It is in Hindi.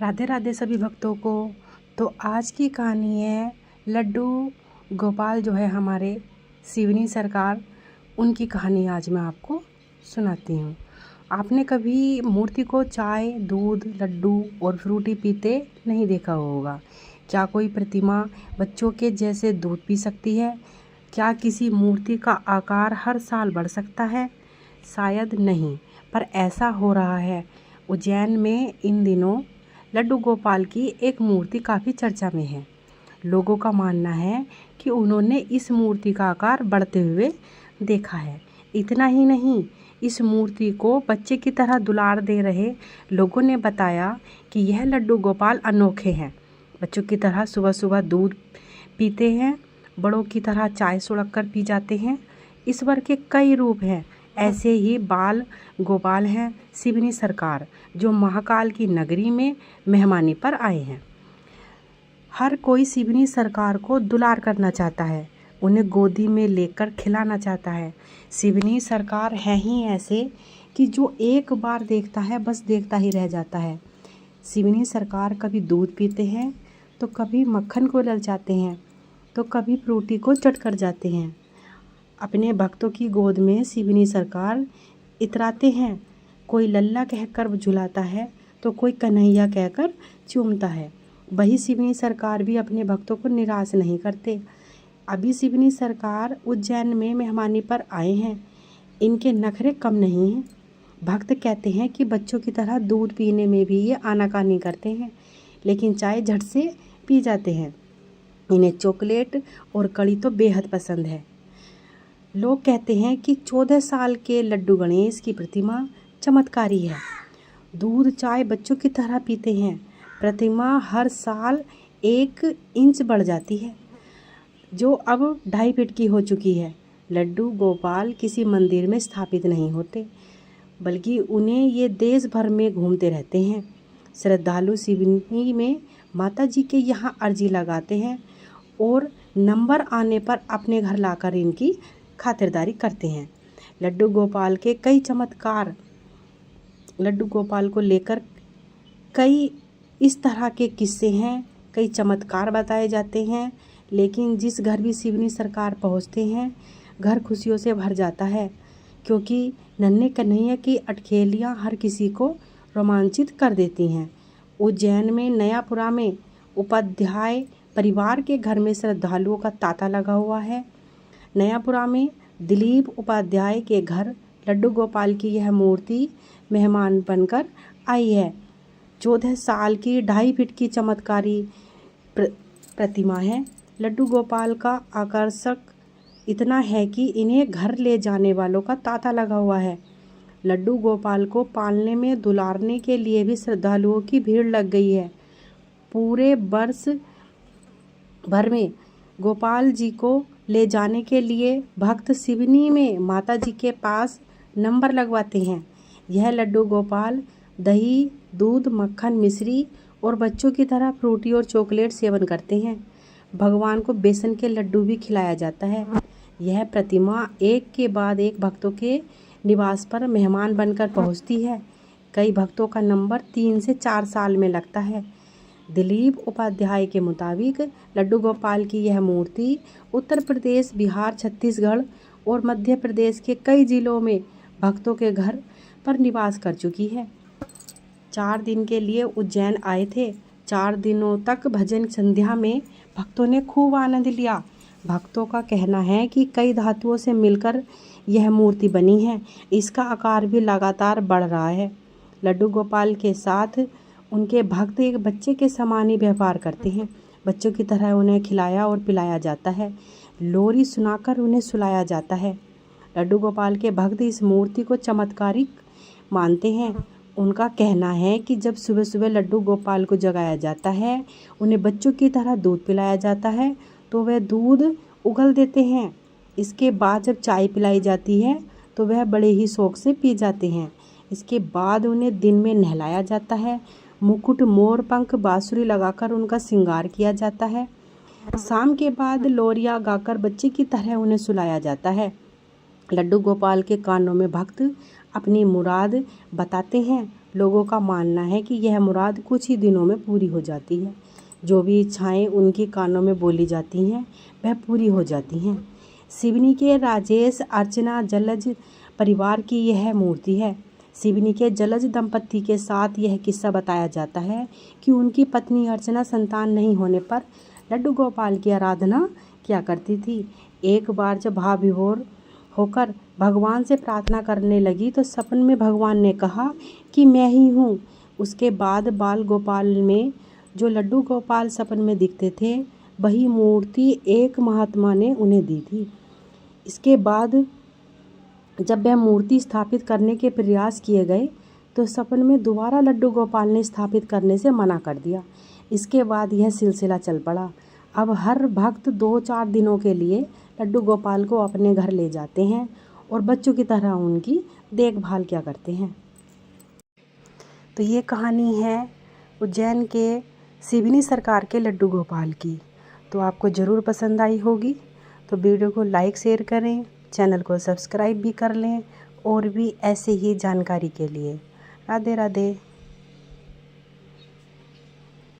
राधे राधे सभी भक्तों को। तो आज की कहानी है लड्डू गोपाल जो है हमारे शिवनी सरकार, उनकी कहानी आज मैं आपको सुनाती हूँ। आपने कभी मूर्ति को चाय, दूध, लड्डू और फ्रूटी पीते नहीं देखा होगा। क्या कोई प्रतिमा बच्चों के जैसे दूध पी सकती है? क्या किसी मूर्ति का आकार हर साल बढ़ सकता है? शायद नहीं, पर ऐसा हो रहा है। उज्जैन में इन दिनों लड्डू गोपाल की एक मूर्ति काफ़ी चर्चा में है। लोगों का मानना है कि उन्होंने इस मूर्ति का आकार बढ़ते हुए देखा है। इतना ही नहीं, इस मूर्ति को बच्चे की तरह दुलार दे रहे लोगों ने बताया कि यह लड्डू गोपाल अनोखे हैं। बच्चों की तरह सुबह सुबह दूध पीते हैं, बड़ों की तरह चाय सुड़क कर पी जाते हैं। ईश्वर के कई रूप हैं। ऐसे ही बाल गोपाल हैं शिवनी सरकार, जो महाकाल की नगरी में मेहमानी पर आए हैं। हर कोई शिवनी सरकार को दुलार करना चाहता है, उन्हें गोदी में लेकर खिलाना चाहता है। शिवनी सरकार है ही ऐसे कि जो एक बार देखता है बस देखता ही रह जाता है। शिवनी सरकार कभी दूध पीते हैं, तो कभी मक्खन को ललचाते हैं, तो कभी फ्रूटी को चट कर जाते हैं। अपने भक्तों की गोद में शिवनी सरकार इतराते हैं। कोई लल्ला कहकर झुलाता है, तो कोई कन्हैया कहकर चूमता है। वही शिवनी सरकार भी अपने भक्तों को निराश नहीं करते। अभी शिवनी सरकार उज्जैन में मेहमानी पर आए हैं। इनके नखरे कम नहीं हैं। भक्त कहते हैं कि बच्चों की तरह दूध पीने में भी ये आनाकानी करते हैं, लेकिन चाय झट से पी जाते हैं। इन्हें चॉकलेट और कड़ी तो बेहद पसंद है। लोग कहते हैं कि 14 साल के लड्डू गणेश की प्रतिमा चमत्कारी है। दूध चाय बच्चों की तरह पीते हैं। प्रतिमा हर साल 1 इंच बढ़ जाती है, जो अब 2.5 फीट की हो चुकी है। लड्डू गोपाल किसी मंदिर में स्थापित नहीं होते, बल्कि उन्हें ये देश भर में घूमते रहते हैं। श्रद्धालु शिवनी में माता जी के यहाँ अर्जी लगाते हैं और नंबर आने पर अपने घर लाकर इनकी खातिरदारी करते हैं। लड्डू गोपाल के कई चमत्कार, लड्डू गोपाल को लेकर कई इस तरह के किस्से हैं, कई चमत्कार बताए जाते हैं। लेकिन जिस घर भी शिवनी सरकार पहुंचते हैं, घर खुशियों से भर जाता है, क्योंकि नन्हे कन्हैया की अटखेलियाँ हर किसी को रोमांचित कर देती हैं। उज्जैन में नयापुरा में उपाध्याय परिवार के घर में श्रद्धालुओं का तांता लगा हुआ है। नयापुरा में दिलीप उपाध्याय के घर लड्डू गोपाल की यह मूर्ति मेहमान बनकर आई है। 14 साल की 2.5 फीट की चमत्कारी प्रतिमा है। लड्डू गोपाल का आकर्षक इतना है कि इन्हें घर ले जाने वालों का तांता लगा हुआ है। लड्डू गोपाल को पालने में दुलारने के लिए भी श्रद्धालुओं की भीड़ लग गई है। पूरे वर्ष भर में गोपाल जी को ले जाने के लिए भक्त शिवनी में माता जी के पास नंबर लगवाते हैं। यह लड्डू गोपाल दही, दूध, मक्खन, मिश्री और बच्चों की तरह फ्रूटी और चॉकलेट सेवन करते हैं। भगवान को बेसन के लड्डू भी खिलाया जाता है। यह प्रतिमा एक के बाद एक भक्तों के निवास पर मेहमान बनकर पहुंचती है। कई भक्तों का नंबर 3 से 4 साल में लगता है। दिलीप उपाध्याय के मुताबिक लड्डू गोपाल की यह मूर्ति उत्तर प्रदेश, बिहार, छत्तीसगढ़ और मध्य प्रदेश के कई जिलों में भक्तों के घर पर निवास कर चुकी है। 4 दिन के लिए उज्जैन आए थे। 4 दिनों तक भजन संध्या में भक्तों ने खूब आनंद लिया। भक्तों का कहना है कि कई धातुओं से मिलकर यह मूर्ति बनी है। इसका आकार भी लगातार बढ़ रहा है। लड्डू गोपाल के साथ उनके भक्त एक बच्चे के समान ही व्यवहार करते हैं। बच्चों की तरह उन्हें खिलाया और पिलाया जाता है। लोरी सुनाकर उन्हें सुलाया जाता है। लड्डू गोपाल के भक्त इस मूर्ति को चमत्कारिक मानते हैं। उनका कहना है कि जब सुबह सुबह लड्डू गोपाल को जगाया जाता है, उन्हें बच्चों की तरह दूध पिलाया जाता है, तो वह दूध उगल देते हैं। इसके बाद जब चाय पिलाई जाती है, तो वह बड़े ही शौक से पी जाते हैं। इसके बाद उन्हें दिन में नहलाया जाता है। मुकुट, मोर पंख, बांसुरी लगाकर उनका श्रृंगार किया जाता है। शाम के बाद लोरिया गाकर बच्चे की तरह उन्हें सुलाया जाता है। लड्डू गोपाल के कानों में भक्त अपनी मुराद बताते हैं लोगों का मानना है कि यह मुराद कुछ ही दिनों में पूरी हो जाती है। जो भी इच्छाएं उनके कानों में बोली जाती हैं वह पूरी हो जाती हैं। सिवनी के राजेश अर्चना जलज परिवार की यह मूर्ति है। सिवनी के जलज दंपत्ति के साथ यह किस्सा बताया जाता है कि उनकी पत्नी अर्चना संतान नहीं होने पर लड्डू गोपाल की आराधना किया करती थी। एक बार जब भावविभोर होकर भगवान से प्रार्थना करने लगी तो सपन में भगवान ने कहा कि मैं ही हूँ। उसके बाद बाल गोपाल में जो लड्डू गोपाल सपन में दिखते थे वही मूर्ति एक महात्मा ने उन्हें दी थी। इसके बाद जब वह मूर्ति स्थापित करने के प्रयास किए गए तो सपन में दोबारा लड्डू गोपाल ने स्थापित करने से मना कर दिया। इसके बाद यह सिलसिला चल पड़ा। अब हर भक्त 2-4 दिनों के लिए लड्डू गोपाल को अपने घर ले जाते हैं और बच्चों की तरह उनकी देखभाल किया करते हैं। तो ये कहानी है उज्जैन के सिवनी सरकार के लड्डू गोपाल की। तो आपको ज़रूर पसंद आई होगी। तो वीडियो को लाइक शेयर करें, चैनल को सब्सक्राइब भी कर लें और भी ऐसे ही जानकारी के लिए। राधे राधे।